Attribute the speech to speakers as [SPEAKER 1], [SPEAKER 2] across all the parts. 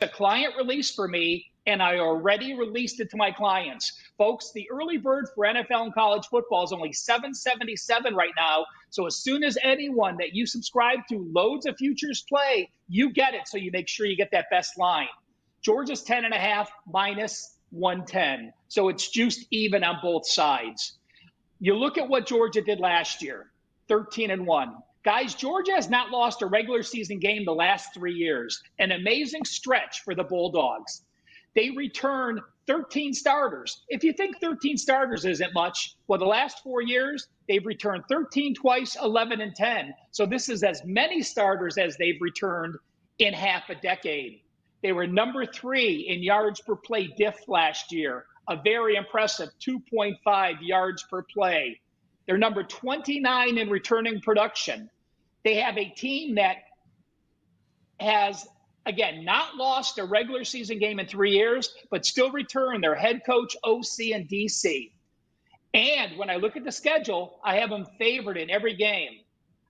[SPEAKER 1] a client release for me, and I already released it to my clients. Folks, the early bird for NFL and college football is only $7.77 right now. So as soon as anyone that you subscribe to loads of futures play, you get it. So you make sure you get that best line. Georgia's 10.5 minus 110. So it's juiced even on both sides. You look at what Georgia did last year, 13-1. Guys, Georgia has not lost a regular season game the last 3 years. An amazing stretch for the Bulldogs. They return 13 starters. If you think 13 starters isn't much, well, the last 4 years, they've returned 13 twice, 11 and 10. So this is as many starters as they've returned in half a decade. They were number 3 in yards per play diff last year, a very impressive 2.5 yards per play. They're number 29 in returning production. They have a team that has, again, not lost a regular season game in 3 years, but still return their head coach, OC, and DC. And when I look at the schedule, I have them favored in every game.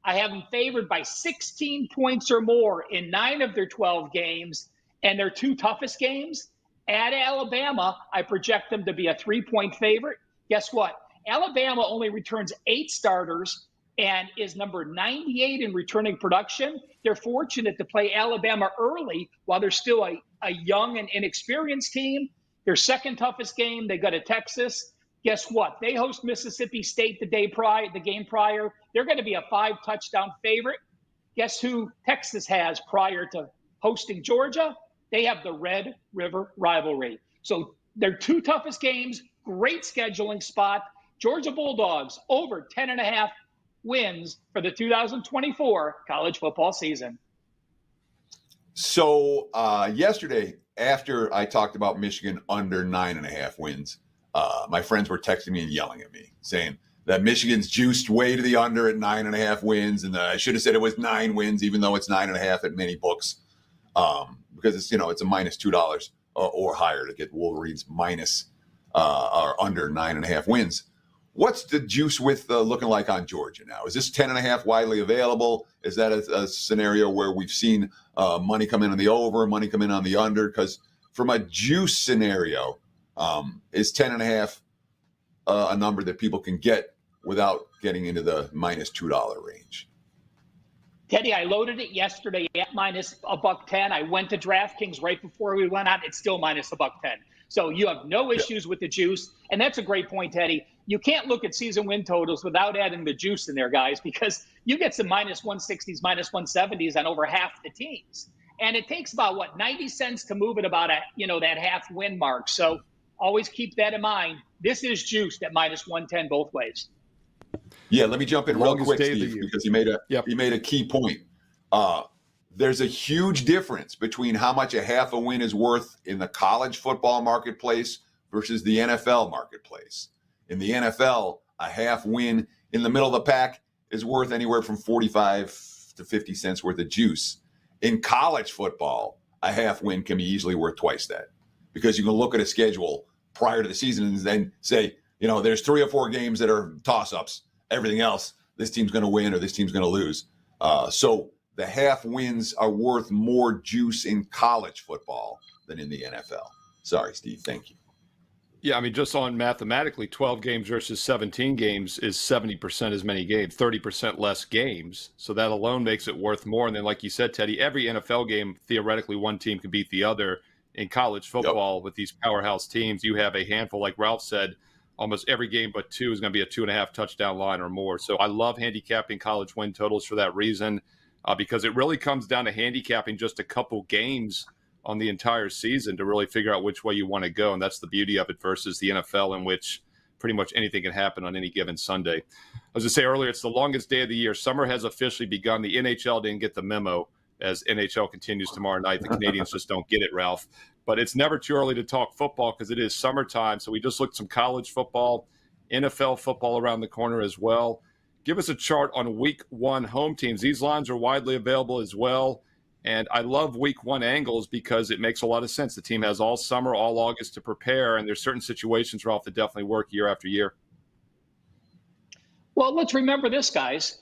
[SPEAKER 1] I have them favored by 16 points or more in 9 of their 12 games. And their 2 toughest games, at Alabama, I project them to be a 3-point favorite. Guess what? Alabama only returns 8 starters and is number 98 in returning production. They're fortunate to play Alabama early while they're still a young and inexperienced team. Their second toughest game, they go to Texas. Guess what? They host Mississippi State the game prior. They're going to be a 5-touchdown favorite. Guess who Texas has prior to hosting Georgia? They have the Red River rivalry. So their 2 toughest games, great scheduling spot. Georgia Bulldogs over 10.5 wins for the 2024 college football season.
[SPEAKER 2] So yesterday, after I talked about Michigan under 9.5 wins, my friends were texting me and yelling at me, saying that Michigan's juiced way to the under at 9.5 wins, and I should have said it was 9 wins, even though it's 9.5 at many books, because it's it's a minus $2 or higher to get Wolverines minus or under 9.5 wins. What's the juice with looking like on Georgia now? Is this 10.5 widely available? Is that a scenario where we've seen money come in on the over, money come in on the under? Because from a juice scenario, is 10.5 a number that people can get without getting into the minus $2 range?
[SPEAKER 1] Teddy, I loaded it yesterday at minus $110. I went to DraftKings right before we went out. It's still minus $110. So you have no issues with the juice. And that's a great point, Teddy. You can't look at season win totals without adding the juice in there, guys, because you get some minus 160s, minus 170s on over half the teams. And it takes about, 90 cents to move it about that half win mark. So always keep that in mind. This is juiced at minus 110 both ways.
[SPEAKER 2] Yeah, let me jump in real quick, Steve, because he made a key point. There's a huge difference between how much a half a win is worth in the college football marketplace versus the NFL marketplace. In the NFL, a half win in the middle of the pack is worth anywhere from 45 to 50 cents worth of juice. In college football, a half win can be easily worth twice that, because you can look at a schedule prior to the season and then say, there's 3 or 4 games that are toss-ups. Everything else, this team's going to win or this team's going to lose. So the half wins are worth more juice in college football than in the NFL. Sorry, Steve. Thank you.
[SPEAKER 3] Yeah, I mean, just on mathematically, 12 games versus 17 games is 70% as many games, 30% less games. So that alone makes it worth more. And then, like you said, Teddy, every NFL game, theoretically, one team can beat the other. In college football, with these powerhouse teams, you have a handful, like Ralph said, almost every game but 2 is going to be a 2.5 touchdown line or more. So I love handicapping college win totals for that reason, because it really comes down to handicapping just a couple games on the entire season to really figure out which way you want to go. And that's the beauty of it versus the NFL, in which pretty much anything can happen on any given Sunday. I was going to say earlier, it's the longest day of the year. Summer has officially begun. The NHL didn't get the memo as NHL continues tomorrow night. The Canadians just don't get it, Ralph. But it's never too early to talk football because it is summertime. So we just looked some college football, NFL football around the corner as well. Give us a chart on week 1 home teams. These lines are widely available as well. And I love week 1 angles because it makes a lot of sense. The team has all summer, all August to prepare. And there's certain situations, Ralph, that definitely work year after year.
[SPEAKER 1] Well, let's remember this, guys.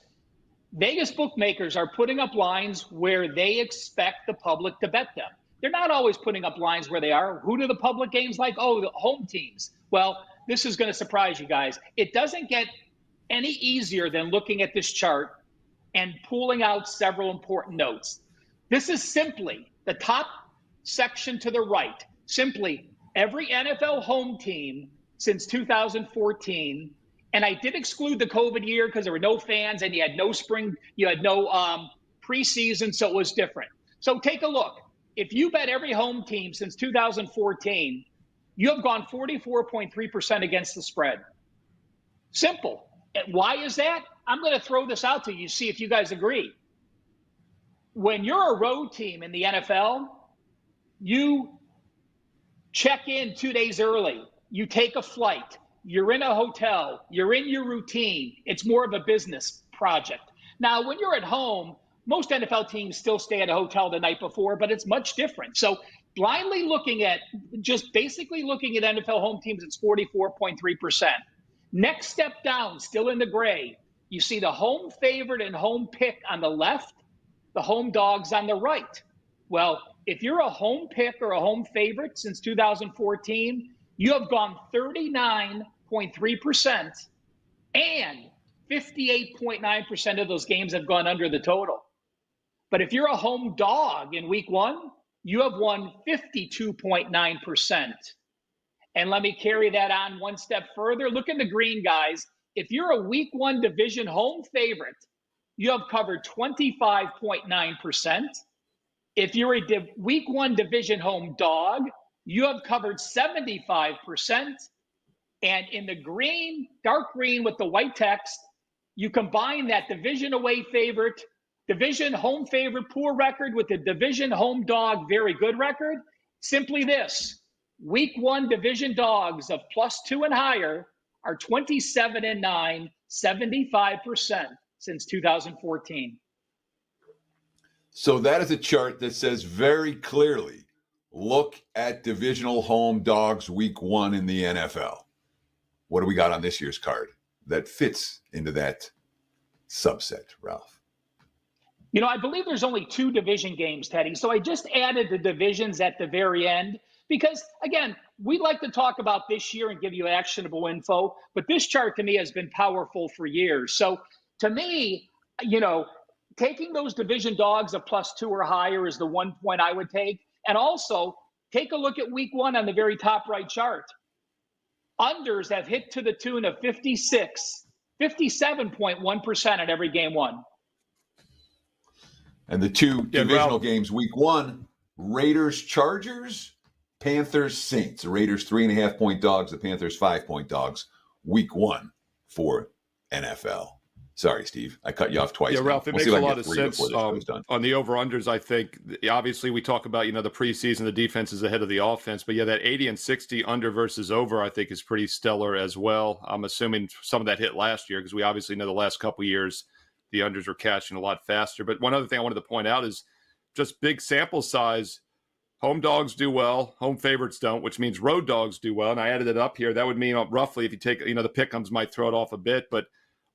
[SPEAKER 1] Vegas bookmakers are putting up lines where they expect the public to bet them. they're not always putting up lines where they are. Who do the public games like? Oh, the home teams. Well, this is going to surprise you guys. It doesn't get any easier than looking at this chart and pulling out several important notes. This is simply the top section to the right, simply every NFL home team since 2014. And I did exclude the COVID year because there were no fans and you had no spring, you had no preseason, so it was different. So take a look. If you bet every home team since 2014, you have gone 44.3% against the spread. Simple. And why is that? I'm going to throw this out to you, see if you guys agree. When you're a road team in the NFL, you check in 2 days early. You take a flight. You're in a hotel. You're in your routine. It's more of a business project. Now, when you're at home, most NFL teams still stay at a hotel the night before, but it's much different. So blindly looking at, just basically looking at NFL home teams, it's 44.3%. Next step down, still in the gray, you see the home favorite and home pick on the left, the home dogs on the right. Well, if you're a home pick or a home favorite since 2014, you have gone 39.3%, and 58.9% of those games have gone under the total. But if you're a home dog in week one, you have won 52.9%. And let me carry that on one step further. Look in the green, guys. If you're a week one division home favorite, you have covered 25.9%. If you're a week one division home dog, you have covered 75%. And in the green, dark green with the white text, you combine that division away favorite, division home favorite poor record with the division home dog very good record. Simply this: week one division dogs of +2 and higher are 27-9, 75% since 2014.
[SPEAKER 2] So that is a chart that says very clearly, look at divisional home dogs week one in the NFL. What do we got on this year's card that fits into that subset, Ralph?
[SPEAKER 1] You know, I believe there's only 2 division games, Teddy. So I just added the divisions at the very end because, again, we like to talk about this year and give you actionable info, but this chart to me has been powerful for years. So to me, you know, taking those division dogs of +2 or higher is the one point I would take. And also take a look at week one on the very top right chart. Unders have hit to the tune of 57.1% at every game one.
[SPEAKER 2] And the 2 divisional games week one, Raiders, Chargers, Panthers, Saints. The Raiders 3.5-point dogs, the Panthers 5-point dogs week one for NFL. Sorry, Steve. I cut you off twice.
[SPEAKER 3] Yeah, Ralph, it makes a lot of sense on the over-unders. I think, obviously, we talk about, the preseason, the defense is ahead of the offense. But, yeah, that 80 and 60 under versus over, I think, is pretty stellar as well. I'm assuming some of that hit last year because we obviously know the last couple of years the unders were cashing a lot faster. But one other thing I wanted to point out is just big sample size. Home dogs do well. Home favorites don't, which means road dogs do well. And I added it up here. That would mean roughly, if you take, the pick'ems might throw it off a bit, but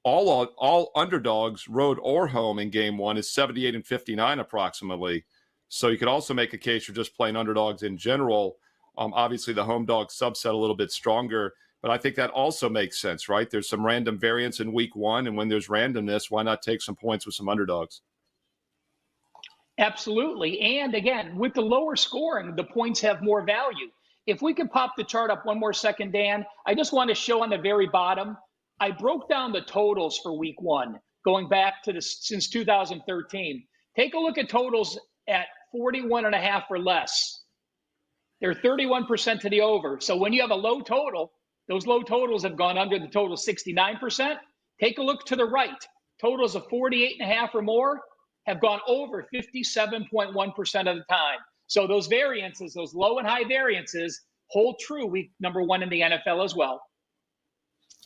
[SPEAKER 3] all underdogs, road or home in game one, is 78 and 59 approximately. So you could also make a case for just playing underdogs in general. Obviously, the home dog subset a little bit stronger, but I think that also makes sense, right? There's some random variance in week one, and when there's randomness, why not take some points with some underdogs?
[SPEAKER 1] Absolutely. And again, with the lower scoring, the points have more value. If we could pop the chart up one more second, Dan, I just want to show on the very bottom, I broke down the totals for week one, going back to since 2013. Take a look at totals at 41.5 or less. They're 31% to the over. So when you have a low total, those low totals have gone under the total 69%. Take a look to the right. Totals of 48.5 or more have gone over 57.1% of the time. So those variances, those low and high variances, hold true week number one in the NFL as well.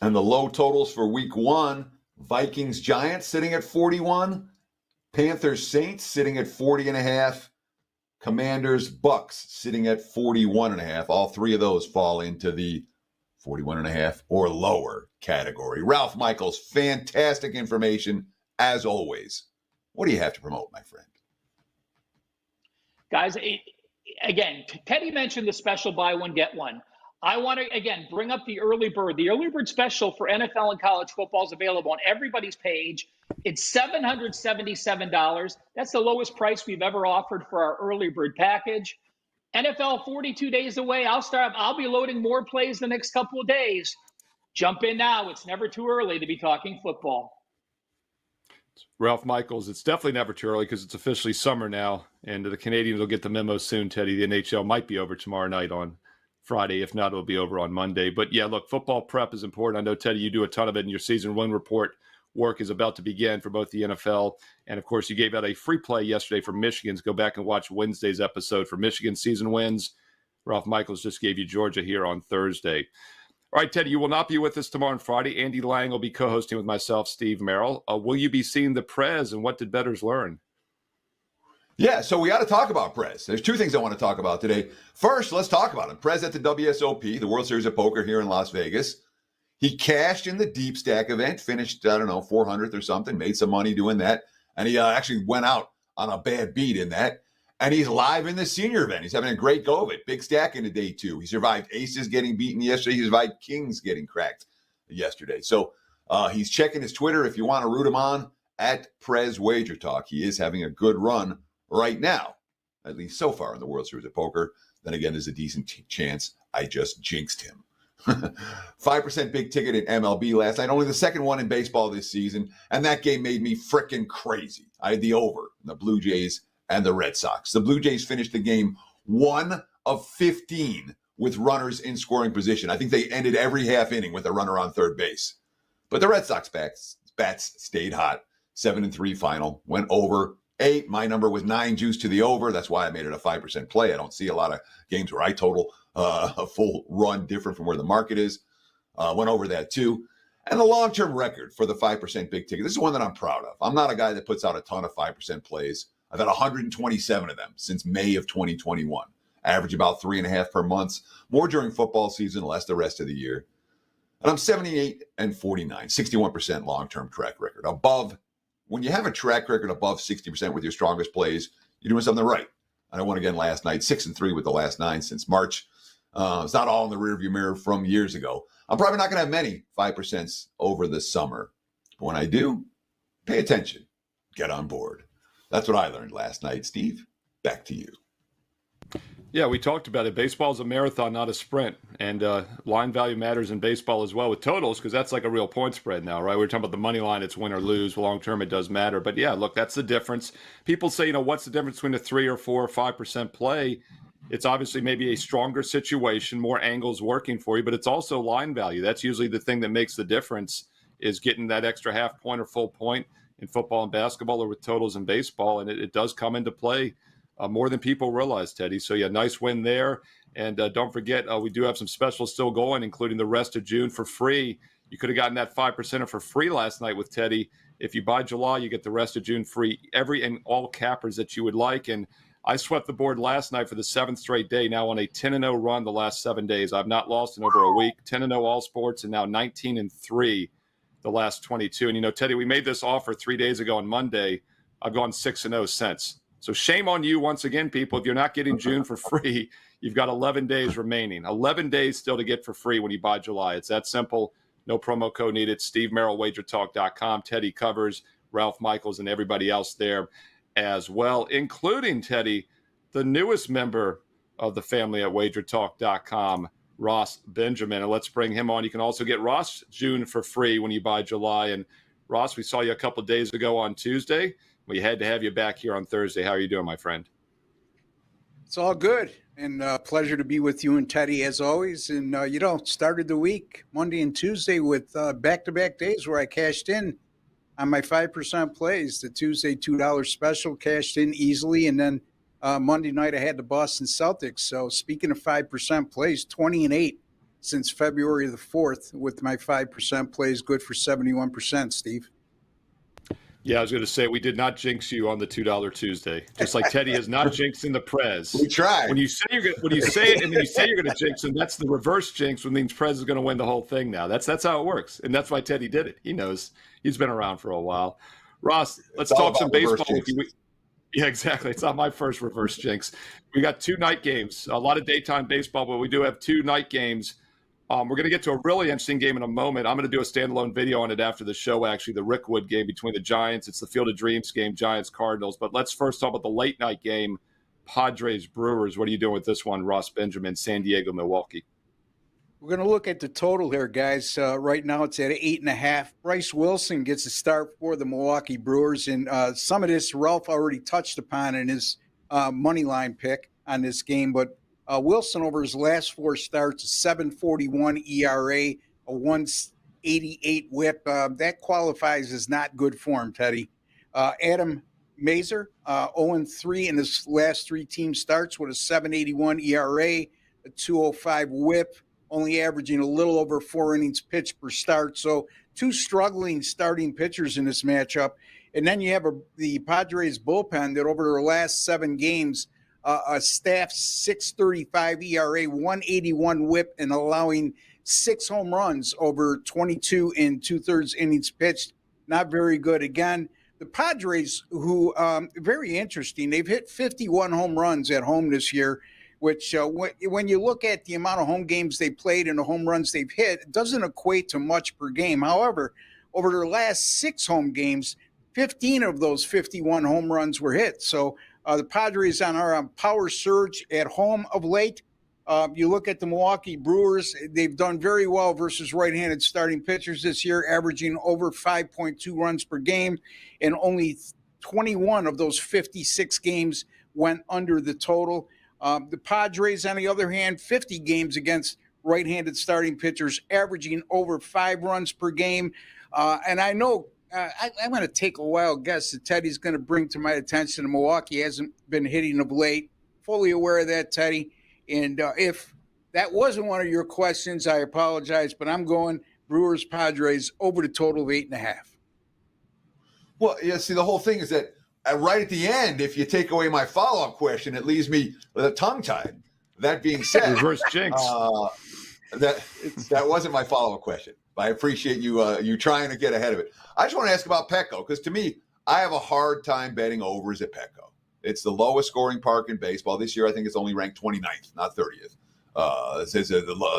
[SPEAKER 2] And the low totals for week one, Vikings, Giants sitting at 41, Panthers, Saints sitting at 40.5, Commanders, Bucks sitting at 41.5. All 3 of those fall into the 41.5 or lower category. Ralph Michaels, fantastic information as always. What do you have to promote, my friend?
[SPEAKER 1] Guys, again, Teddy mentioned the special buy one, get one. I want to, again, bring up the early bird. The early bird special for NFL and college football is available on everybody's page. It's $777. That's the lowest price we've ever offered for our early bird package. NFL 42 days away. I'll be loading more plays the next couple of days. Jump in now. It's never too early to be talking football.
[SPEAKER 3] Ralph Michaels, it's definitely never too early because it's officially summer now, and the Canadians will get the memo soon, Teddy. The NHL might be over tomorrow night on Friday. If not, it'll be over on Monday. But yeah, look, football prep is important. I know, Teddy, you do a ton of it, and your season one report work is about to begin for both the NFL. And of course, you gave out a free play yesterday for Michigan's. Go back and watch Wednesday's episode for Michigan season wins. Ralph Michaels just gave you Georgia here on Thursday. All right, Teddy, you will not be with us tomorrow and Friday. Andy Lang will be co-hosting with myself, Steve Merrill. Will you be seeing the Prez, and what did bettors learn?
[SPEAKER 2] Yeah, so we got to talk about Prez. There's two things I want to talk about today. First, let's talk about him. Prez at the WSOP, the World Series of Poker here in Las Vegas. He cashed in the deep stack event, finished, 400th or something, made some money doing that. And he actually went out on a bad beat in that. And he's live in the senior event. He's having a great go of it. Big stack into day two. He survived aces getting beaten yesterday. He survived kings getting cracked yesterday. So he's checking his Twitter if you want to root him on, at Prez WagerTalk. He is having a good run right now, at least so far in the World Series of Poker. Then again, there's a decent chance I just jinxed him. 5% big ticket in MLB last night, only the second one in baseball this season, and that game made me freaking crazy. I had the over in the Blue Jays and the Red Sox. The Blue Jays finished the game 1 of 15 with runners in scoring position. I think they ended every half inning with a runner on third base. But the Red Sox bats stayed hot. 7-3 final, went over 8. My number was 9 juice to the over. That's why I made it a 5% play. I don't see a lot of games where I total a full run different from where the market is. Went over that too. And the long-term record for the 5% big ticket, this is one that I'm proud of. I'm not a guy that puts out a ton of 5% plays. I've had 127 of them since May of 2021. Average about 3.5 per month. More during football season, less the rest of the year. And I'm 78-49, 61% long-term track record. Above, when you have a track record above 60% with your strongest plays, you're doing something right. And I won again last night, 6-3 with the last 9 since March. It's not all in the rearview mirror from years ago. I'm probably not going to have many 5% over the summer. But when I do, pay attention. Get on board. That's what I learned last night. Steve, back to you.
[SPEAKER 3] Yeah, we talked about it. Baseball is a marathon, not a sprint. And line value matters in baseball as well with totals, because that's like a real point spread now, right? We're talking about the money line. It's win or lose. Long term, it does matter. But yeah, look, that's the difference. People say, what's the difference between a 3 or 4 or 5% play? It's obviously maybe a stronger situation, more angles working for you, but it's also line value. That's usually the thing that makes the difference, is getting that extra half point or full point in football and basketball, or with totals in baseball. And it does come into play more than people realize, Teddy. So yeah, nice win there. And don't forget, we do have some specials still going, including the rest of June for free. You could have gotten that 5% for free last night with Teddy. If you buy July, you get the rest of June free, every and all cappers that you would like. And I swept the board last night for the 7th straight day, now on a 10-0 run the last 7 days. I've not lost in over a week, 10-0 all sports, and now 19-3 the last 22. And, Teddy, we made this offer 3 days ago on Monday. I've gone 6-0 since. So shame on you once again, people. If you're not getting June for free, you've got 11 days remaining. 11 days still to get for free when you buy July. It's that simple. No promo code needed. Steve Merrill, WagerTalk.com. Teddy covers, Ralph Michaels, and everybody else there as well, including, Teddy, the newest member of the family at WagerTalk.com, Ross Benjamin. And let's bring him on. You can also get Ross June for free when you buy July. And Ross, we saw you a couple of days ago on Tuesday. We had to have you back here on Thursday. How are you doing, my friend?
[SPEAKER 4] It's all good, and pleasure to be with you and Teddy as always. And, started the week Monday and Tuesday with back-to-back days where I cashed in on my 5% plays. The Tuesday $2 special cashed in easily, and then Monday night I had the Boston Celtics. So speaking of 5% plays, 20-8 since February the 4th with my 5% plays, good for 71%, Steve.
[SPEAKER 3] Yeah, I was going to say, we did not jinx you on the $2 Tuesday. Just like Teddy has not jinxed in the Prez.
[SPEAKER 2] We tried.
[SPEAKER 3] When you say it and then you say you're going to jinx him, that's the reverse jinx, which means Prez is going to win the whole thing now. That's how it works. And that's why Teddy did it. He knows. He's been around for a while. Ross, let's talk some baseball with you. Yeah, exactly. It's not my first reverse jinx. We got 2 night games, a lot of daytime baseball, but we do have 2 night games. We're going to get to a really interesting game in a moment. I'm going to do a standalone video on it after the show, actually, the Rickwood game between the Giants. It's the Field of Dreams game, Giants-Cardinals. But let's first talk about the late night game, Padres-Brewers. What are you doing with this one, Ross Benjamin, San Diego-Milwaukee?
[SPEAKER 4] We're going to look at the total here, guys. Right now it's at 8.5. Bryce Wilson gets a start for the Milwaukee Brewers. And some of this Ralph already touched upon in his money line pick on this game. But Wilson, over his last 4 starts, a 7.41 ERA, a 1.88 whip. That qualifies as not good form, Teddy. Adam Mazer, 0-3 in his last 3 team starts with a 7.81 ERA, a 2.05 whip, only averaging a little over 4 innings pitched per start. So 2 struggling starting pitchers in this matchup. And then you have the Padres bullpen that over their last 7 games, a staff 6.35 ERA, 1.81 whip, and allowing 6 home runs over 22 2/3 innings pitched. Not very good. Again, the Padres, who very interesting, they've hit 51 home runs at home this year, which when you look at the amount of home games they played and the home runs they've hit, it doesn't equate to much per game. However, over their last 6 home games, 15 of those 51 home runs were hit. So the Padres are on power surge at home of late. You look at the Milwaukee Brewers, they've done very well versus right-handed starting pitchers this year, averaging over 5.2 runs per game, and only 21 of those 56 games went under the total. The Padres, on the other hand, 50 games against right-handed starting pitchers, averaging over 5 runs per game. And I know I'm going to take a wild guess that Teddy's going to bring to my attention that Milwaukee hasn't been hitting of late. Fully aware of that, Teddy. And if that wasn't one of your questions, I apologize, but I'm going Brewers-Padres over the total of 8.5.
[SPEAKER 2] Well, yeah, see, the whole thing is that right at the end, if you take away my follow-up question, it leaves me with a tongue-tied. That being said,
[SPEAKER 3] reverse jinx.
[SPEAKER 2] That wasn't my follow-up question. I appreciate you trying to get ahead of it. I just want to ask about Petco, because to me, I have a hard time betting overs at Petco. It's the lowest scoring park in baseball. This year, I think it's only ranked 29th, not 30th.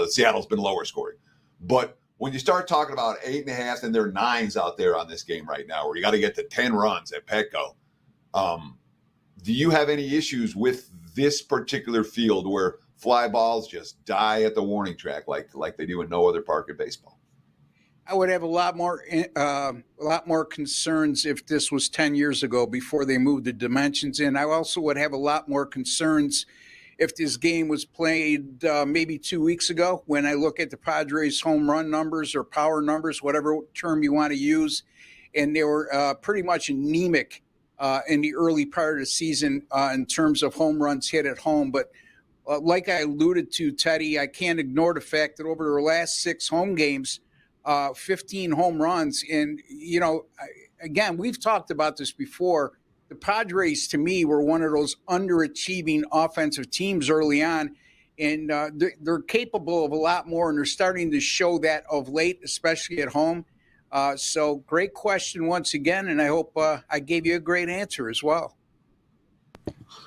[SPEAKER 2] Seattle's been lower scoring. But when you start talking about 8.5, and there are 9s out there on this game right now, where you got to get to 10 runs at Petco, do you have any issues with this particular field where fly balls just die at the warning track like they do in no other park in baseball?
[SPEAKER 4] I would have a lot more concerns if this was 10 years ago before they moved the dimensions in. I also would have a lot more concerns if this game was played maybe 2 weeks ago, when I look at the Padres' home run numbers or power numbers, whatever term you want to use, and they were pretty much anemic in the early part of the season in terms of home runs hit at home. But like I alluded to, Teddy, I can't ignore the fact that over their last 6 home games, 15 home runs. And, again, we've talked about this before. The Padres, to me, were one of those underachieving offensive teams early on. And they're capable of a lot more, and they're starting to show that of late, especially at home. So great question once again, and I hope I gave you a great answer as well.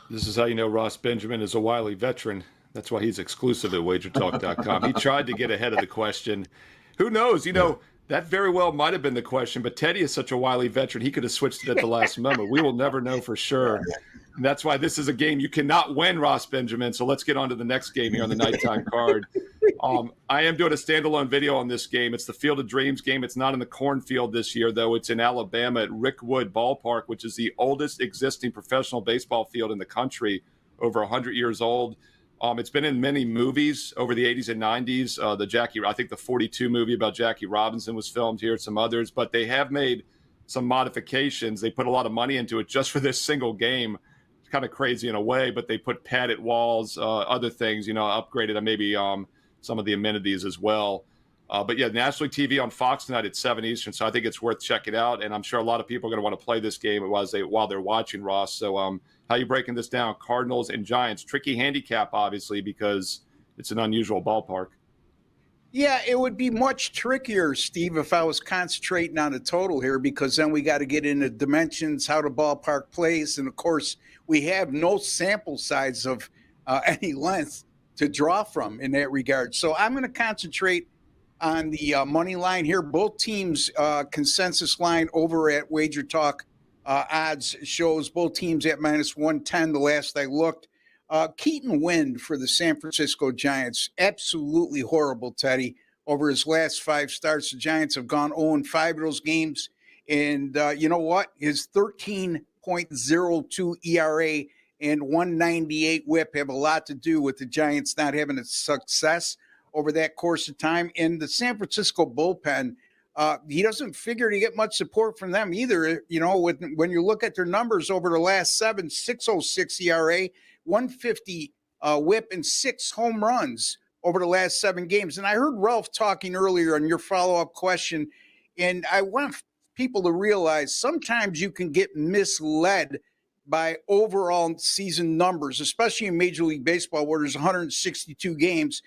[SPEAKER 3] This is how you know Ross Benjamin is a wily veteran. That's why he's exclusive at WagerTalk.com. He tried to get ahead of the question. Who knows? That very well might have been the question, but Teddy is such a wily veteran, he could have switched it at the last moment. We will never know for sure. And that's why this is a game you cannot win, Ross Benjamin. So let's get on to the next game here on the nighttime card. I am doing a standalone video on this game. It's the Field of Dreams game. It's not in the cornfield this year, though. It's in Alabama at Rickwood Ballpark, which is the oldest existing professional baseball field in the country, over 100 years old. It's been in many movies over the 80s and 90s. I think the 42 movie about Jackie Robinson was filmed here, some others, but they have made some modifications. They put a lot of money into it just for this single game. It's kind of crazy in a way, but they put padded walls, other things, upgraded maybe some of the amenities as well. But yeah, National League TV on Fox tonight at 7 Eastern, so I think it's worth checking out. And I'm sure a lot of people are going to want to play this game while they're watching, Ross. So how are you breaking this down? Cardinals and Giants. Tricky handicap, obviously, because it's an unusual ballpark.
[SPEAKER 4] Yeah, it would be much trickier, Steve, if I was concentrating on the total here, because then we got to get into dimensions, how the ballpark plays. And of course, we have no sample size of any length to draw from in that regard. So I'm going to concentrate on the money line here. Both teams' consensus line over at WagerTalk odds shows both teams at -110 the last I looked. Keaton Wynn for the San Francisco Giants, absolutely horrible, Teddy. Over his last 5 starts, the Giants have gone 0-5 of those games. And you know what? His 13.02 ERA and 198 whip have a lot to do with the Giants not having a success over that course of time. And the San Francisco bullpen, he doesn't figure to get much support from them either. You know, when you look at their numbers over the last 7, 6.06 ERA, 150 whip, and 6 home runs over the last 7 games. And I heard Ralph talking earlier on your follow-up question, and I want people to realize sometimes you can get misled by overall season numbers, especially in Major League Baseball where there's 162 games.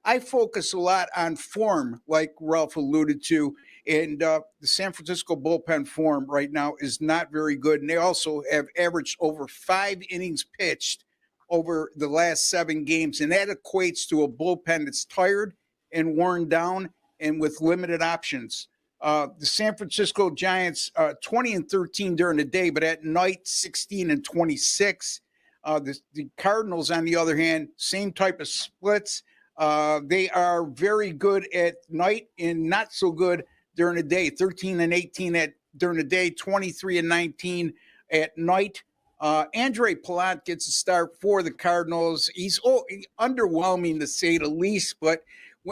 [SPEAKER 4] I focus a lot on form, like Ralph alluded to, and the San Francisco bullpen form right now is not very good. And they also have averaged over 5 innings pitched over the last 7 games, and that equates to a bullpen that's tired and worn down and with limited options. The San Francisco Giants, 20-13 during the day, but at night, 16-26. The Cardinals, on the other hand, same type of splits. They are very good at night and not so good during the day. 13-18 during the day, 23-19 at night. Andre Palat gets a start for the Cardinals. He's underwhelming to say the least, but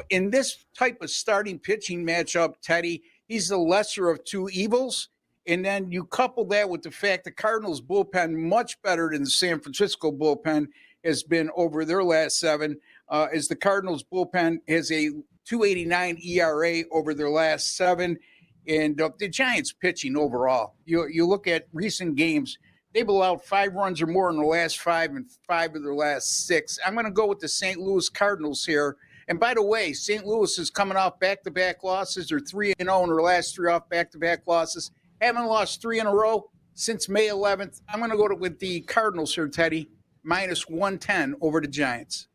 [SPEAKER 4] in this type of starting pitching matchup, Teddy, he's the lesser of 2 evils. And then you couple that with the fact the Cardinals bullpen much better than the San Francisco bullpen has been over their last 7, as the Cardinals bullpen has a 2.89 ERA over their last 7. And the Giants pitching overall, you look at recent games, they've allowed 5 runs or more in the last 5 and 5 of their last 6. I'm going to go with the St. Louis Cardinals here. And by the way, St. Louis is coming off back-to-back losses. They're 3-0 in their last 3 off back-to-back losses. Haven't lost 3 in a row since May 11th. I'm going to go with the Cardinals here, Teddy, -110 over the Giants.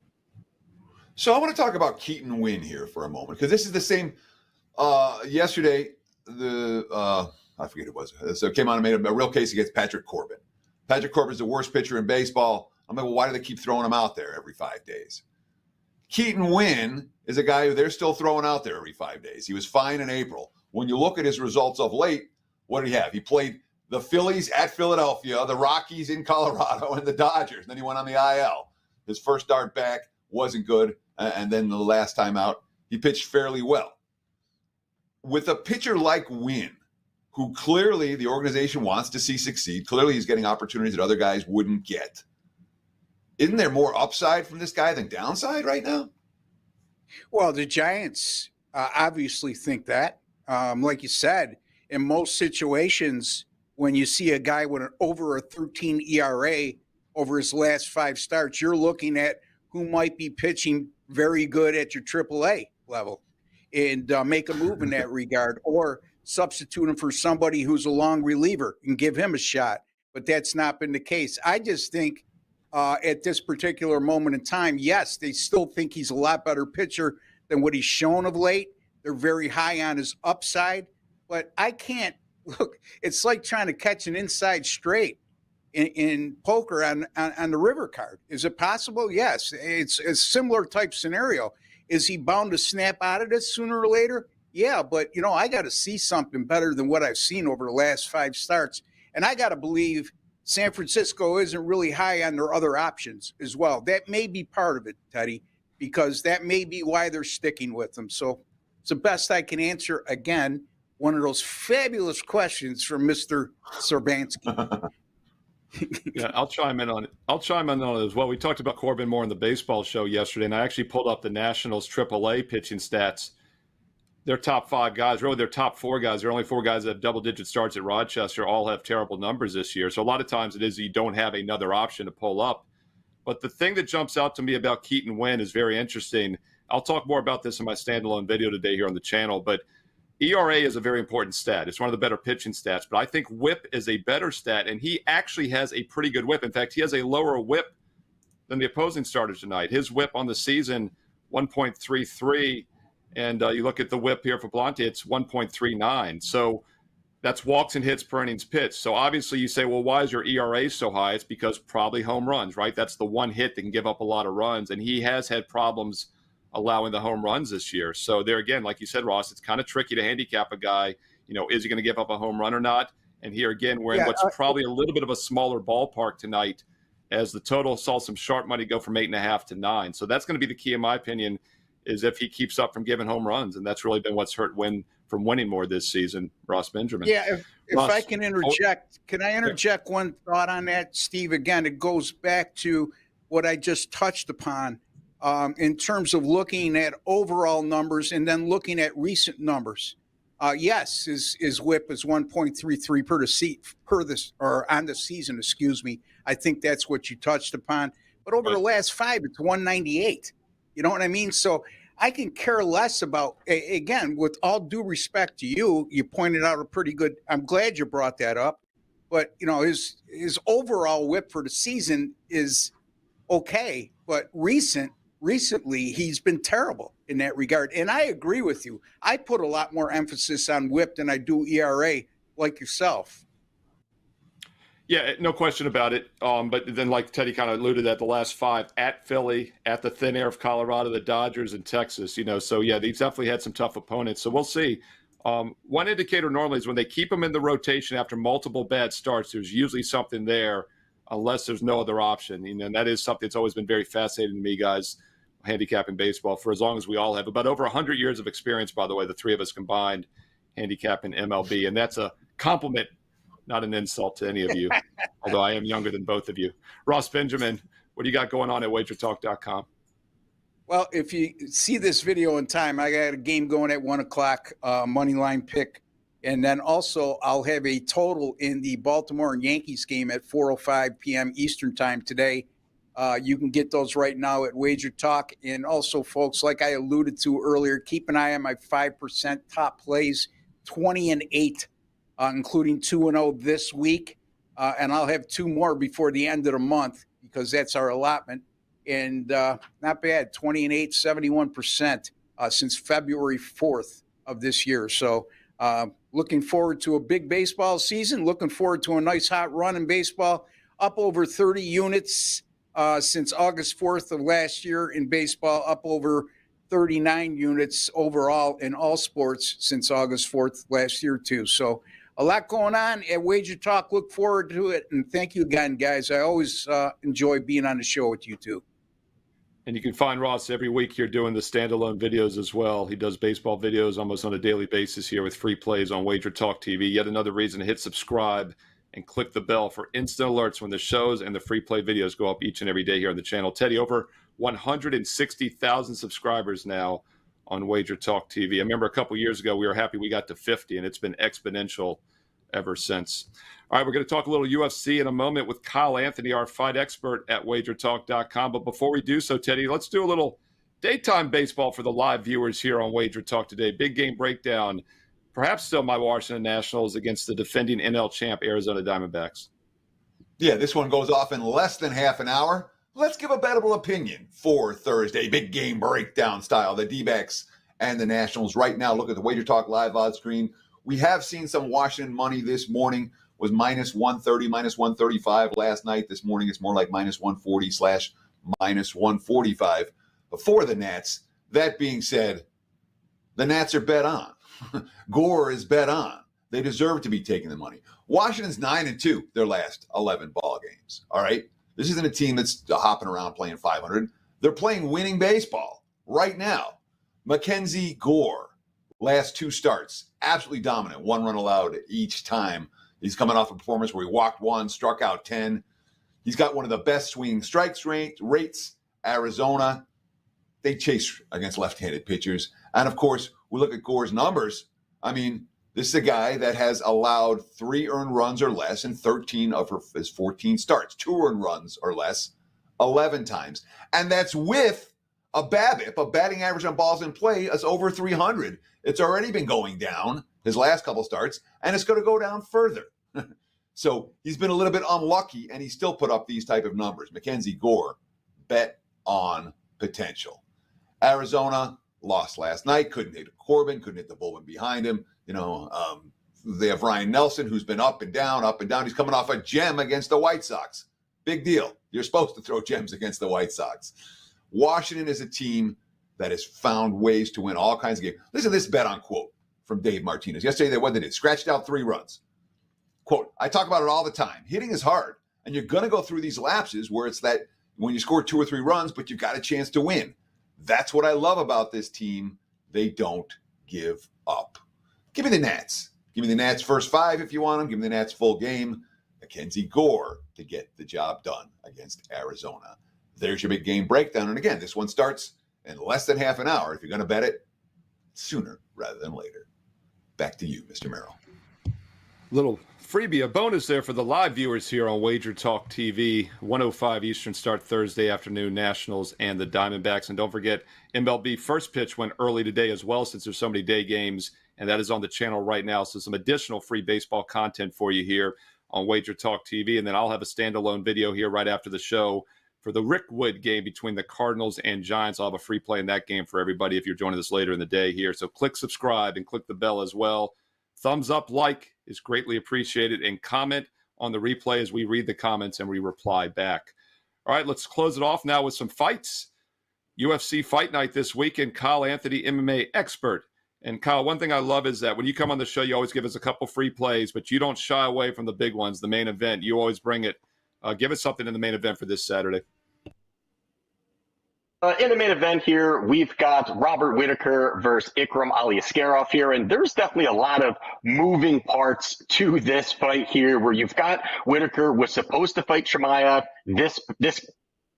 [SPEAKER 2] So I want to talk about Keaton Wynn here for a moment, because this is the same. Yesterday, I forget who it was. So it came on and made a real case against Patrick Corbin. Patrick Corbin's the worst pitcher in baseball. I'm like, well, why do they keep throwing him out there every 5 days? Keaton Wynn is a guy who they're still throwing out there every 5 days. He was fine in April. When you look at his results of late, what did he have? He played the Phillies at Philadelphia, the Rockies in Colorado, and the Dodgers. Then he went on the IL. His first start back wasn't good. And then the last time out, he pitched fairly well. With a pitcher like Wynn, who clearly the organization wants to see succeed, clearly he's getting opportunities that other guys wouldn't get. Isn't there more upside from this guy than downside right now?
[SPEAKER 4] Well, the Giants obviously think that. Like you said, in most situations, when you see a guy with an over a 13 ERA over his last 5 starts, you're looking at who might be pitching very good at your AAA level and make a move in that regard, or substitute him for somebody who's a long reliever and give him a shot. But that's not been the case. I just think at this particular moment in time, yes, they still think he's a lot better pitcher than what he's shown of late. They're very high on his upside, but I can't look. It's like trying to catch an inside straight in poker on the river card. Is it possible? Yes, it's a similar type scenario. Is he bound to snap out of this sooner or later? Yeah, but I got to see something better than what I've seen over the last 5 starts, and I got to believe San Francisco isn't really high on their other options as well. That may be part of it, Teddy, because that may be why they're sticking with them. So it's the best I can answer. Again, one of those fabulous questions from Mr. Serbansky.
[SPEAKER 3] Yeah, I'll chime in on it. As well. We talked about Corbin more in the baseball show yesterday, and I actually pulled up the Nationals AAA pitching stats. Their top 5 guys, really their top 4 guys, there are only 4 guys that have double-digit starts at Rochester, all have terrible numbers this year. So a lot of times it is you don't have another option to pull up. But the thing that jumps out to me about Keaton Wynn is very interesting. I'll talk more about this in my standalone video today here on the channel, but ERA is a very important stat. It's one of the better pitching stats, but I think WHIP is a better stat, and he actually has a pretty good WHIP. In fact, he has a lower WHIP than the opposing starter tonight. His WHIP on the season, 1.33, and you look at the WHIP here for Blante, it's 1.39. So that's walks and hits per innings pitched. So obviously you say, well, why is your ERA so high? It's because probably home runs, right? That's the one hit that can give up a lot of runs, and he has had problems allowing the home runs this year. So there again, like you said, Ross, it's kind of tricky to handicap a guy. Is he going to give up a home run or not? And here again, we're in what's probably a little bit of a smaller ballpark tonight, as the total saw some sharp money go from 8.5 to 9. So that's going to be the key, in my opinion, is if he keeps up from giving home runs. And that's really been what's hurt from winning more this season, Ross Benjamin.
[SPEAKER 4] Yeah, if Ross, I can interject, can I interject one thought on that, Steve? Again, it goes back to what I just touched upon in terms of looking at overall numbers and then looking at recent numbers. Yes, his WHIP is 1.33 on the season, excuse me. I think that's what you touched upon. But over the last 5, it's 198. You know what I mean? So I can care less about, again, with all due respect to you, you pointed out a pretty good, I'm glad you brought that up. But, his overall WHIP for the season is okay. But recently, he's been terrible in that regard. And I agree with you. I put a lot more emphasis on WHIP than I do ERA, like yourself.
[SPEAKER 3] Yeah, no question about it. But then, like Teddy kind of alluded at, the last 5 at Philly, at the thin air of Colorado, the Dodgers, and Texas. So yeah, they've definitely had some tough opponents. So we'll see. One indicator normally is when they keep them in the rotation after multiple bad starts, there's usually something there, unless there's no other option. And that is something that's always been very fascinating to me, guys, handicapping baseball for as long as we all have. About over 100 years of experience, by the way, the three of us combined, handicapping MLB. And that's a compliment, not an insult to any of you, although I am younger than both of you. Ross Benjamin, what do you got going on at WagerTalk.com?
[SPEAKER 4] Well, if you see this video in time, I got a game going at 1 o'clock, money line pick. And then also I'll have a total in the Baltimore and Yankees game at 4:05 p.m. Eastern time today. You can get those right now at WagerTalk. And also, folks, like I alluded to earlier, keep an eye on my 5% top plays, 20-8. Including 2-0 this week. And I'll have 2 more before the end of the month because that's our allotment. And not bad, 20-8, 71% since February 4th of this year. So looking forward to a big baseball season, looking forward to a nice hot run in baseball, up over 30 units since August 4th of last year in baseball, up over 39 units overall in all sports since August 4th last year too. So a lot going on at WagerTalk. Look forward to it. And thank you again, guys. I always enjoy being on the show with you two.
[SPEAKER 3] And you can find Ross every week here doing the standalone videos as well. He does baseball videos almost on a daily basis here with free plays on WagerTalk TV. Yet another reason to hit subscribe and click the bell for instant alerts when the shows and the free play videos go up each and every day here on the channel. Teddy, over 160,000 subscribers now on WagerTalk TV. I remember a couple years ago, we were happy we got to 50, and it's been exponential ever since. All right, we're going to talk a little UFC in a moment with Kyle Anthony, our fight expert at WagerTalk.com. But before we do so, Teddy, let's do a little daytime baseball for the live viewers here on WagerTalk today. Big game breakdown. Perhaps still my Washington Nationals against the defending NL champ Arizona Diamondbacks.
[SPEAKER 2] Yeah, this one goes off in less than half an hour. Let's give a bettable opinion for Thursday. Big game breakdown style. The D-backs and the Nationals right now. Look at the WagerTalk live odds screen. We have seen some Washington money this morning. Was minus 130, minus 135 last night. This morning it's more like minus 140 / minus 145 for the Nats. That being said, the Nats are bet on. Gore is bet on. They deserve to be taking the money. Washington's 9-2 their last 11 ball games. All right. This isn't a team that's hopping around playing 500. They're playing winning baseball right now. Mackenzie Gore, last 2 starts, absolutely dominant. 1 run allowed each time. He's coming off a performance where he walked 1, struck out 10. He's got one of the best swinging strikes rates. Arizona, they chase against left-handed pitchers. And, of course, we look at Gore's numbers. I mean, this is a guy that has allowed 3 earned runs or less in 13 of his 14 starts, 2 earned runs or less 11 times. And that's with a BABIP, a batting average on balls in play, is over 300. It's already been going down his last couple starts, and it's going to go down further. So he's been a little bit unlucky, and he still put up these type of numbers. Mackenzie Gore, bet on potential. Arizona lost last night, couldn't hit Corbin, couldn't hit the bullpen behind him. They have Ryan Nelson, who's been up and down, up and down. He's coming off a gem against the White Sox. Big deal. You're supposed to throw gems against the White Sox. Washington is a team that has found ways to win all kinds of games. Listen to this bet on quote from Dave Martinez. Yesterday, what they did, scratched out 3 runs. Quote, I talk about it all the time. Hitting is hard, and you're going to go through these lapses where it's that when you score 2 or 3 runs, but you've got a chance to win. That's what I love about this team. They don't give up. Give me the Nats. Give me the Nats first 5 if you want them. Give me the Nats full game. Mackenzie Gore to get the job done against Arizona. There's your big game breakdown. And again, this one starts in less than half an hour. If you're going to bet it, sooner rather than later. Back to you, Mr. Merrill.
[SPEAKER 3] Little freebie, a bonus there for the live viewers here on WagerTalk TV. 1:05 Eastern start Thursday afternoon, Nationals and the Diamondbacks. And don't forget, MLB first pitch went early today as well, since there's so many day games, and that is on the channel right now. So some additional free baseball content for you here on WagerTalk TV. And then I'll have a standalone video here right after the show for the Rick Wood game between the Cardinals and Giants. I'll have a free play in that game for everybody if you're joining us later in the day here. So click subscribe and click the bell as well. Thumbs up, like is greatly appreciated, and comment on the replay as we read the comments and we reply back. All right, let's close it off now with some fights. UFC Fight Night this weekend. Kyle Anthony, MMA expert. And Kyle, one thing I love is that when you come on the show, you always give us a couple free plays, but you don't shy away from the big ones, the main event. You always bring it. Give us something in the main event for this Saturday.
[SPEAKER 5] In the main event here, we've got Robert Whittaker versus Ikram Aliaskarov here, and there's definitely a lot of moving parts to this fight here, where you've got Whittaker was supposed to fight Chimaev this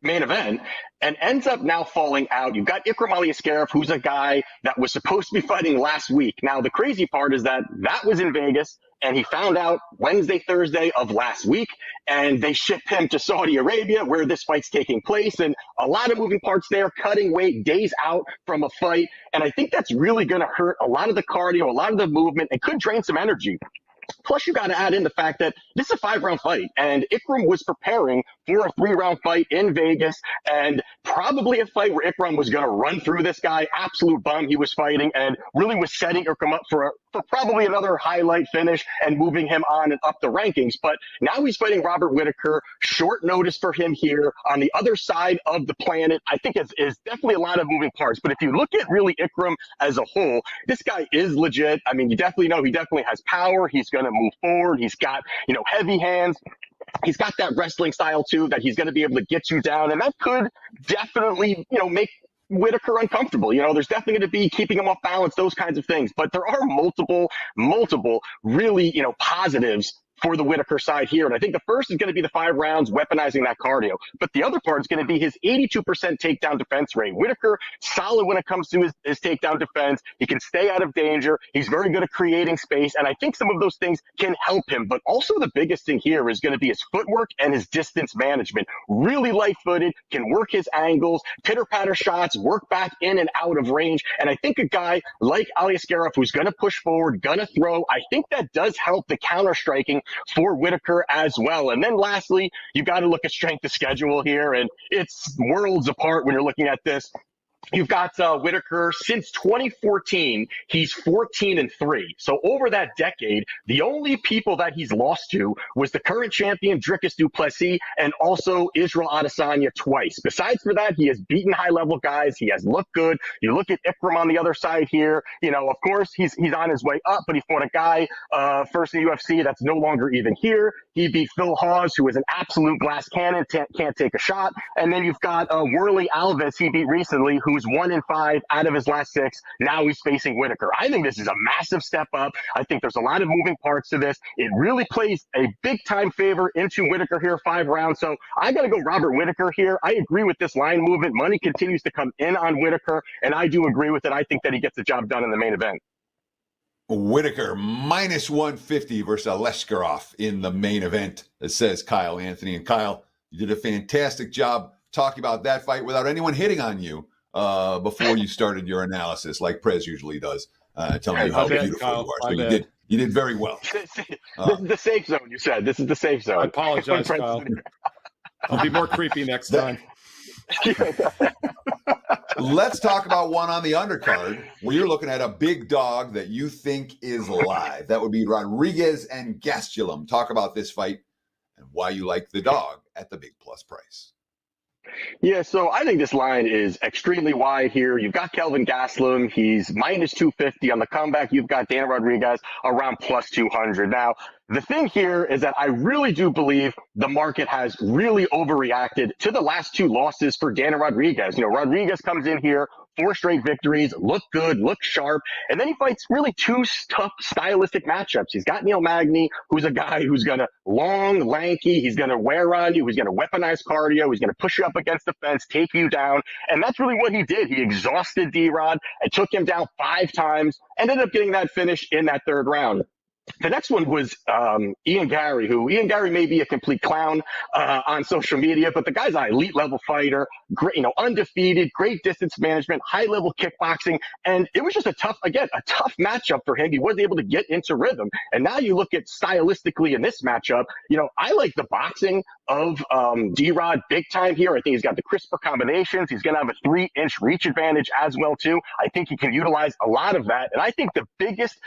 [SPEAKER 5] main event and ends up now falling out. You've got Ikram Aliaskarov, who's a guy that was supposed to be fighting last week. Now, the crazy part is that was in Vegas, and he found out Wednesday, Thursday of last week, and they shipped him to Saudi Arabia, where this fight's taking place, and a lot of moving parts there, cutting weight, days out from a fight, and I think that's really going to hurt a lot of the cardio, a lot of the movement. It could drain some energy. Plus, you got to add in the fact that this is a 5-round fight, and Ikram was preparing for a 3-round fight in Vegas, and probably a fight where Ikram was going to run through this guy, absolute bum he was fighting, and really was setting Ikram up for probably another highlight finish and moving him on and up the rankings. But now he's fighting Robert Whittaker. Short notice for him here on the other side of the planet. I think is definitely a lot of moving parts. But if you look at really Ikram as a whole, this guy is legit. I mean, you definitely know he definitely has power. He's going to move forward. He's got, heavy hands. He's got that wrestling style too, that he's going to be able to get you down. And that could definitely, make Whittaker uncomfortable. There's definitely going to be keeping him off balance, those kinds of things. But there are multiple really, positives for the Whittaker side here. And I think the first is going to be the 5 rounds, weaponizing that cardio. But the other part is going to be his 82% takedown defense rate. Whittaker, solid when it comes to his takedown defense. He can stay out of danger. He's very good at creating space. And I think some of those things can help him. But also the biggest thing here is going to be his footwork and his distance management. Really light-footed, can work his angles, pitter-patter shots, work back in and out of range. And I think a guy like Aliaskarov, who's going to push forward, going to throw, I think that does help the counter-striking for Whittaker as well. And then lastly, you got to look at strength of schedule here, and it's worlds apart when you're looking at this. You've got Whittaker since 2014, he's 14-3. So over that decade, the only people that he's lost to was the current champion Dricus du Plessis and also Israel Adesanya twice. Besides for that, he has beaten high-level guys. He has looked good. You look at Ikram on the other side here. Of course, he's on his way up, but he fought a guy first in the UFC that's no longer even here. He beat Phil Hawes, who is an absolute glass cannon, can't take a shot. And then you've got Worley Alves he beat recently, who's 1-5 out of his last 6. Now he's facing Whittaker. I think this is a massive step up. I think there's a lot of moving parts to this. It really plays a big-time favor into Whittaker here, 5 rounds. So I got to go Robert Whittaker here. I agree with this line movement. Money continues to come in on Whittaker, and I do agree with it. I think that he gets the job done in the main event.
[SPEAKER 2] Whittaker -150 versus Aliaskarov in the main event, it says Kyle Anthony. And Kyle, you did a fantastic job talking about that fight without anyone hitting on you before you started your analysis, like Prez usually does, telling you how beautiful
[SPEAKER 3] Kyle,
[SPEAKER 2] you are. So you did very well.
[SPEAKER 5] This is the safe zone, you said. This is the safe zone.
[SPEAKER 3] I apologize, Kyle. I'll be more creepy next time.
[SPEAKER 2] Let's talk about one on the undercard where you're looking at a big dog that you think is live. That would be Rodriguez and Gastelum. Talk about this fight and why you like the dog at the big plus price.
[SPEAKER 5] Yeah, so I think this line is extremely wide here. You've got Kelvin Gastelum. He's minus 250 on the comeback. You've got Daniel Rodriguez around plus 200. Now, the thing here is that I really do believe the market has really overreacted to the last two losses for Daniel Rodriguez. You know, Rodriguez comes in here, 4 straight victories, look good, look sharp, and then he fights really 2 tough stylistic matchups. He's got Neil Magny, who's a guy who's going to long, lanky, he's going to wear on you, he's going to weaponize cardio, he's going to push you up against the fence, take you down, and that's really what he did. He exhausted D-Rod and took him down 5 times, ended up getting that finish in that 3rd round. The next one was Ian Gary, who Ian Gary may be a complete clown on social media, but the guy's an elite level fighter, great, you know, undefeated, great distance management, high level kickboxing, and it was just a tough matchup for him. He wasn't able to get into rhythm, and now you look at stylistically in this matchup. You know, I like the boxing of D-Rod big time here. I think he's got the crisper combinations. He's going to have a 3-inch reach advantage as well too. I think he can utilize a lot of that, and I think the biggest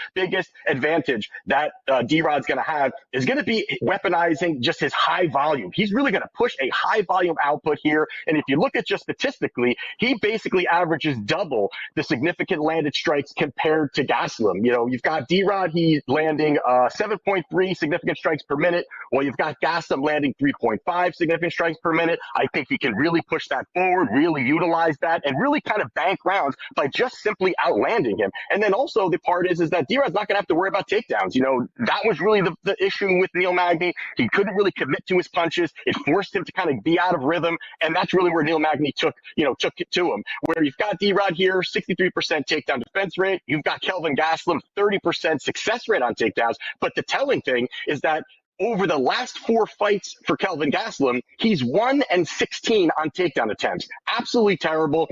[SPEAKER 5] advantage that D-Rod's going to have is going to be weaponizing just his high volume. He's really going to push a high volume output here. And if you look at just statistically, he basically averages double the significant landed strikes compared to Gastelum. You know, you've got D-Rod, he's landing 7.3 significant strikes per minute, while you've got Gastelum landing 3.5 significant strikes per minute. I think he can really push that forward, really utilize that, and really kind of bank rounds by just simply outlanding him. And then also the part is that D-Rod's not going to have to worry about takedowns. You know, that was really the issue with Neil Magny. He couldn't really commit to his punches. It forced him to kind of be out of rhythm, and that's really where Neil Magny took it to him. Where you've got D-Rod here, 63% takedown defense rate. You've got Kelvin Gastelum, 30% success rate on takedowns. But the telling thing is that over the last 4 fights for Kelvin Gastelum, he's 1-16 on takedown attempts. Absolutely terrible.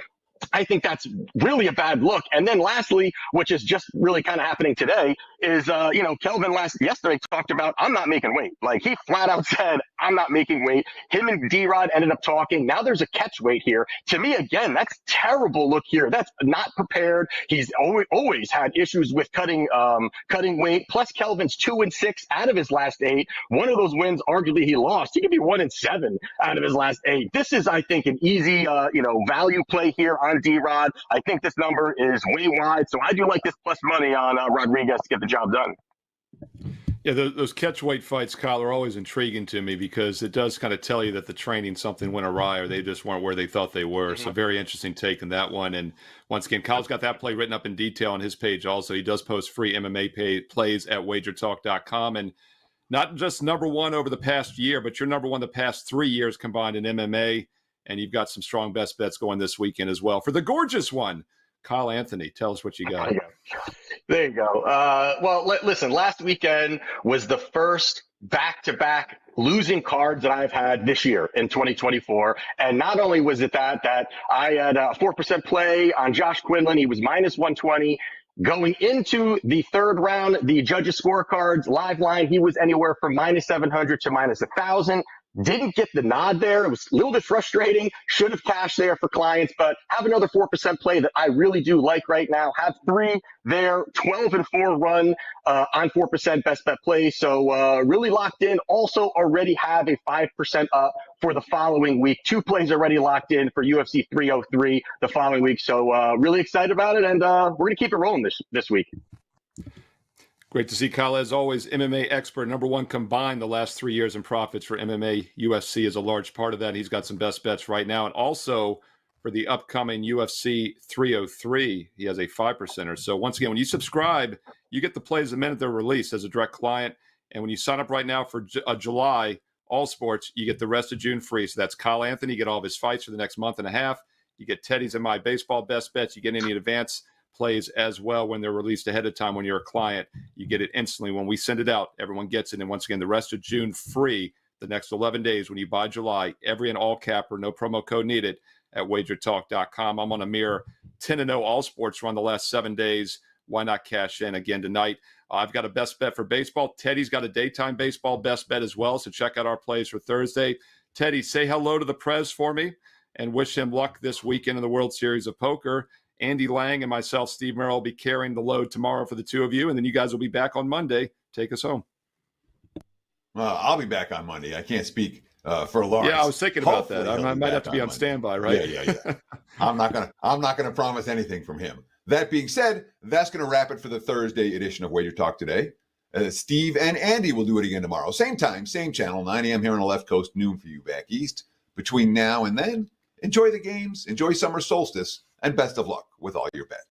[SPEAKER 5] I think that's really a bad look. And then lastly, which is just really kind of happening today, is, Kelvin yesterday talked about, I'm not making weight. Like, he flat out said, I'm not making weight. Him and D-Rod ended up talking. Now there's a catch weight here. To me, again, that's terrible look here. That's not prepared. He's always had issues with cutting weight. Plus, Kelvin's 2-6 out of his last 8. One of those wins, arguably, he lost. He could be 1-7 out of his last 8. This is, I think, an easy, value play here on D-Rod. I think this number is way wide, so I do like this plus money on Rodriguez to get the job done.
[SPEAKER 3] Yeah, those catch weight fights, Kyle, are always intriguing to me because it does kind of tell you that the training something went awry or they just weren't where they thought they were. So very interesting take on that one. And once again, Kyle's got that play written up in detail on his page also. He does post free MMA plays at WagerTalk.com. And not just number one over the past year, but you're number one the past 3 years combined in MMA. And you've got some strong best bets going this weekend as well. For the gorgeous one, Kyle Anthony, tell us what you got.
[SPEAKER 5] There you go. Listen, last weekend was the first back-to-back losing cards that I've had this year in 2024. And not only was it that I had a 4% play on Josh Quinlan. He was minus 120. Going into the 3rd round, the judges' scorecards, live line, he was anywhere from minus 700 to minus 1,000. Didn't get the nod there. It was a little bit frustrating. Should have cashed there for clients, but have another 4% play that I really do like right now. Have 3 there, 12-4 run on 4% best bet play. So really locked in. Also already have a 5% up for the following week. 2 plays already locked in for UFC 303 the following week. So really excited about it, and we're going to keep it rolling this week.
[SPEAKER 3] Great to see Kyle, as always, MMA expert, number one combined the last 3 years in profits for MMA. UFC is a large part of that. He's got some best bets right now. And also for the upcoming UFC 303, he has a 5%. So once again, when you subscribe, you get the plays the minute they're released as a direct client. And when you sign up right now for July, all sports, you get the rest of June free. So that's Kyle Anthony. You get all of his fights for the next month and a half. You get Teddy's and my baseball best bets. You get any advance plays as well when they're released ahead of time. When you're a client, you get it instantly. When we send it out, everyone gets it. And once again, the rest of June free the next 11 days when you buy July, every and all capper, no promo code needed, at wagertalk.com. I'm on a mere 10-0 all sports run the last 7 days. Why not cash in again tonight? I've got a best bet for baseball. Teddy's got a daytime baseball best bet as well, so check out our plays for Thursday. Teddy, say hello to the Prez for me and wish him luck this weekend in the World Series of Poker. Andy Lang and myself, Steve Merrill, will be carrying the load tomorrow for the two of you, and then you guys will be back on Monday. Take us home.
[SPEAKER 2] I'll be back on Monday. I can't speak for Lawrence.
[SPEAKER 3] Yeah, I was thinking about that. I might have to be on standby, right?
[SPEAKER 2] Yeah. I'm not gonna promise anything from him. That being said, that's gonna wrap it for the Thursday edition of Wager Talk Today. Steve and Andy will do it again tomorrow. Same time, same channel, 9 a.m. here on the left coast, noon for you back east. Between now and then, enjoy the games, enjoy summer solstice, and best of luck with all your bets.